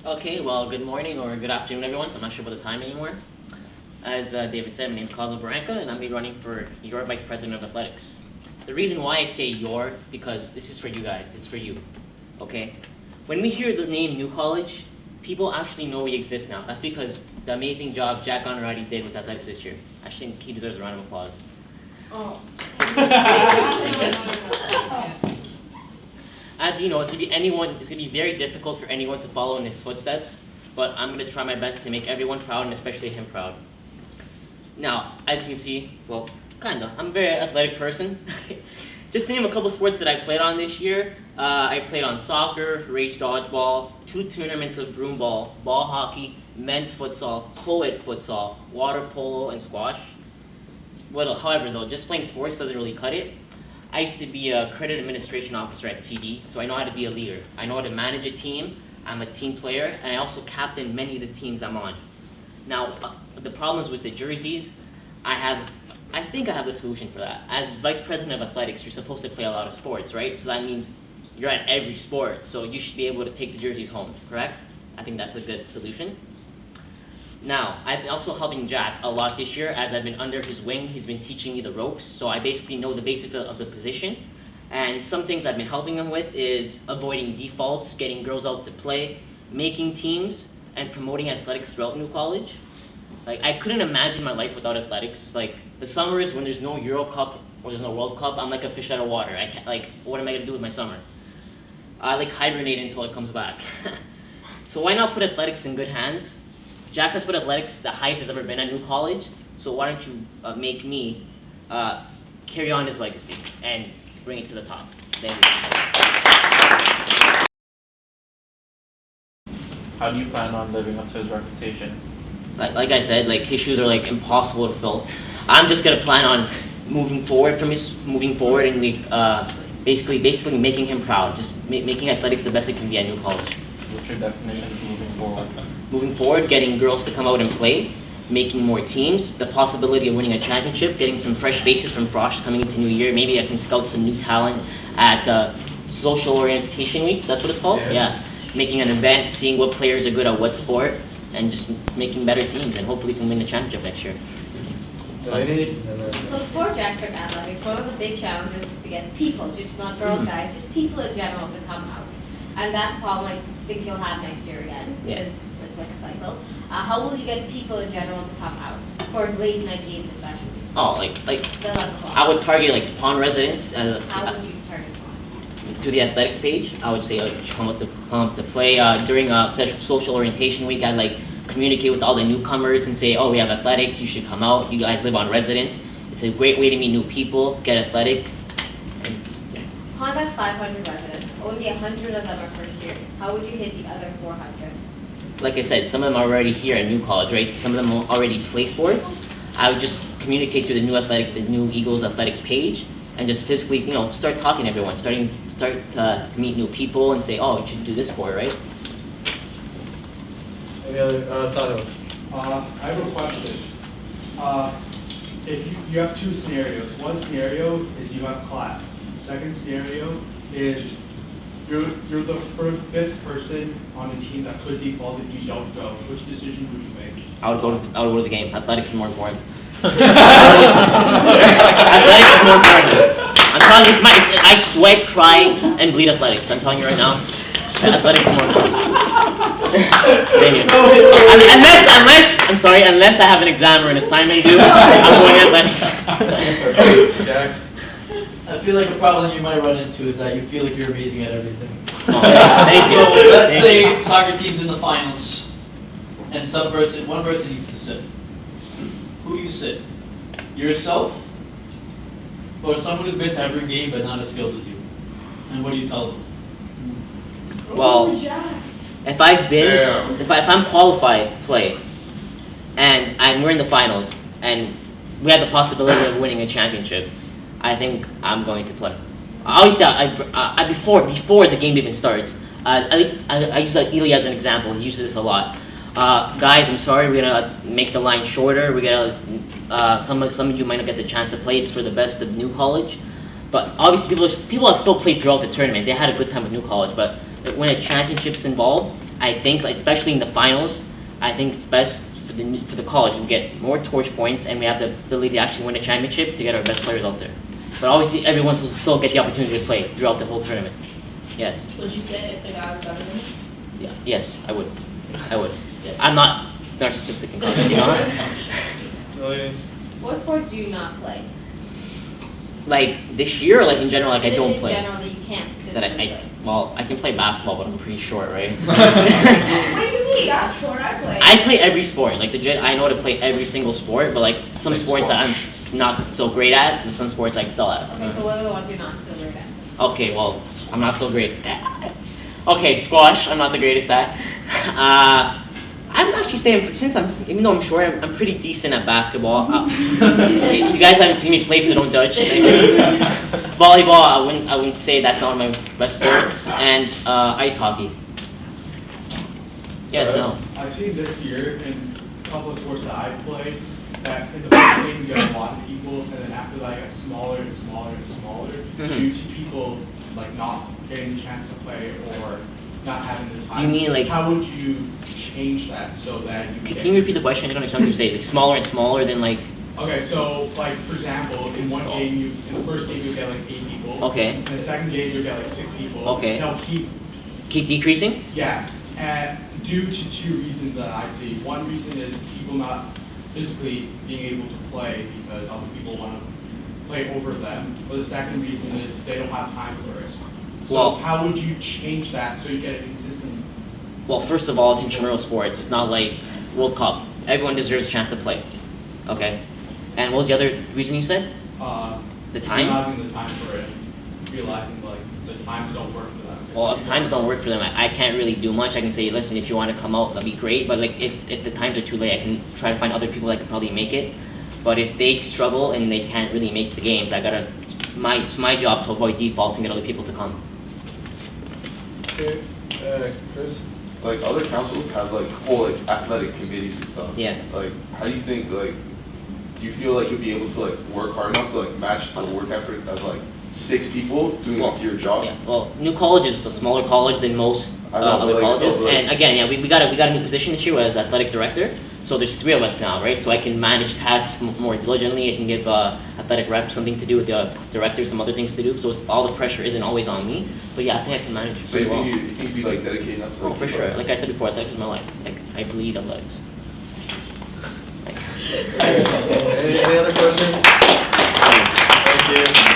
Okay, well, good morning or good afternoon, everyone. I'm not sure about the time anymore. As David said, my name is Cosmo, and I'm be running for your Vice President of Athletics. The reason why I say your, because this is for you guys. It's for you, okay? When we hear the name New College, people actually know we exist now. That's because the amazing job Jack Honorati did with athletics this year. I think he deserves a round of applause. Oh. As we know, it's gonna be very difficult for anyone to follow in his footsteps, but I'm gonna try my best to make everyone proud and especially him proud. Now, as you can see, well, kinda, I'm a very athletic person. Just to name a couple sports that I played on this year, I played on soccer, rage dodgeball, 2 tournaments of broom ball hockey, men's futsal, co-ed futsal, water polo, and squash. However, though, just playing sports doesn't really cut it. I used to be a credit administration officer at TD, so I know how to be a leader. I know how to manage a team, I'm a team player, and I also captain many of the teams I'm on. Now, the problems with the jerseys, I think I have a solution for that. As Vice President of Athletics, you're supposed to play a lot of sports, right? So that means you're at every sport, so you should be able to take the jerseys home, correct? I think that's a good solution. Now, I've been also helping Jack a lot this year as I've been under his wing. He's been teaching me the ropes, so I basically know the basics of the position. And some things I've been helping him with is avoiding defaults, getting girls out to play, making teams, and promoting athletics throughout New College. Like, I couldn't imagine my life without athletics. Like, the summers when there's no Euro Cup or there's no World Cup, I'm like a fish out of water. I can't, like, what am I gonna do with my summer? I like hibernate until it comes back. So why not put athletics in good hands? Jack has put athletics the highest it's ever been at New College, so why don't you make me carry on his legacy and bring it to the top. Thank you. How do you plan on living up to his reputation? Like I said, like his shoes are like impossible to fill. I'm just gonna plan on moving forward and basically making him proud, just making athletics the best it can be at New College. What's your definition of moving forward? Moving forward, getting girls to come out and play, making more teams, the possibility of winning a championship, getting some fresh faces from Frosh coming into New Year. Maybe I can scout some new talent at Social Orientation Week, that's what it's called? Yeah. Making an event, seeing what players are good at what sport, and just making better teams, and hopefully we can win the championship next year. So before Jack took athletics, one of the big challenges was to get people, just not girls, guys, just people in general to come out. And that's a problem I think he'll have next year again, because it's like a cycle. How will you get people in general to come out for late night games especially? Oh, like I would target like Pond residents. How would you target Pond? To the athletics page, I would say come up to play during social orientation week. I'd like communicate with all the newcomers and say, oh, we have athletics, you should come out. You guys live on residence. It's a great way to meet new people, get athletic. And, yeah. Pond has 500 residents. Only 100 of them are first years. How would you hit the other 400? Like I said, some of them are already here at New College, right? Some of them already play sports. I would just communicate through the new Eagles athletics page, and just physically, start talking to everyone, start to meet new people, and say, oh, you should do this sport, right? Any other, Sado? I have a question. If you have 2 scenarios. One scenario is you have class. Second scenario is you're the fifth person on the team that could default if you don't go. Which decision would you make? I would go to the game. Athletics is more important. Athletics is more important. I'm telling you, I sweat, cry, and bleed athletics. I'm telling you right now. Athletics is more important. Thank you. Unless I have an exam or an assignment due, I'm going athletics. Jack? I feel like a problem you might run into is that you feel like you're amazing at everything. Oh, thank you. So let's say soccer team's in the finals, and one person needs to sit. Who do you sit? Yourself, or someone who's been to every game but not as skilled as you? And what do you tell them? Well, if I'm qualified to play, and we're in the finals, and we have the possibility of winning a championship, I think I'm going to play. Obviously, before the game even starts, I use Ely as an example. He uses this a lot. Guys, I'm sorry, we're gonna make the line shorter. We gotta some of you might not get the chance to play. It's for the best of New College, but obviously people have still played throughout the tournament. They had a good time with New College, but when a championship's involved, I think, especially in the finals, I think it's best for the college to get more torch points, and we have the ability to actually win a championship to get our best players out there. But obviously, everyone will still get the opportunity to play throughout the whole tournament. Yes. Would you say if the guy was better than you? Yeah. Yes, I would. I would. I'm not narcissistic in comments, you know. What sport do you not play? Like this year, or like in general, like I don't play. In general, that you can't. That well, I can play basketball, but I'm pretty short, right? What do you mean? I'm short. I play. I play every sport. Like I know to play every single sport, but like some sports that I'm not so great at, and some sports I excel at. Okay, so what are the ones you're not so great at? Okay, well, I'm not so great. Okay, squash. I'm not the greatest at. I'm actually saying, even though I'm short, I'm pretty decent at basketball. You guys haven't seen me play, so don't judge. Volleyball, I wouldn't say that's not one of my best sports, and ice hockey. Yes, no. I've seen this year in a couple of sports that I played that in the first game you get a lot of people, and then after that it gets smaller and smaller and smaller due to people like not getting the chance to play or not having the time. Do you mean like? How would you change that so that you Can you repeat the question? I don't understand what you're saying. Like smaller and smaller than like. Okay, so like for example, in one game, in the first game you get like 8 people. Okay. In the second game you get like 6 people. Okay. They'll keep decreasing. Yeah, and due to 2 reasons that I see. One reason is people not physically being able to play because other people want to play over them. But the second reason is they don't have time for it. So Well, how would you change that so you get a consistent? Well, first of all, it's intramural sports. It's not like World Cup. Everyone deserves a chance to play. Okay. And what was the other reason you said? The time? Not having the time for it. Realizing like the times don't work for them. Well, if times don't work for them, I can't really do much. I can say, listen, if you want to come out, that'd be great. But like, if the times are too late, I can try to find other people that can probably make it. But if they struggle and they can't really make the games, it's my job to avoid defaults and get other people to come. Okay, Chris, like other councils have like whole like athletic committees and stuff. Yeah. Like, how do you think do you feel like you'll be able to like work hard enough to like match the work effort of like 6 people doing like your job? Yeah. Well, New College is a smaller college than most other like, colleges, like, and again, yeah, we got a new position this year as athletic director. So there's 3 of us now, right? So I can manage tasks more diligently. I can give athletic reps something to do with the director, some other things to do. So all the pressure isn't always on me. But yeah, I think I can manage So pretty you well. think you'd be like dedicated enough to Oh, like, for keep sure. up? Like I said before, athletics is my life. Like I bleed athletics. Any other questions? Thank you.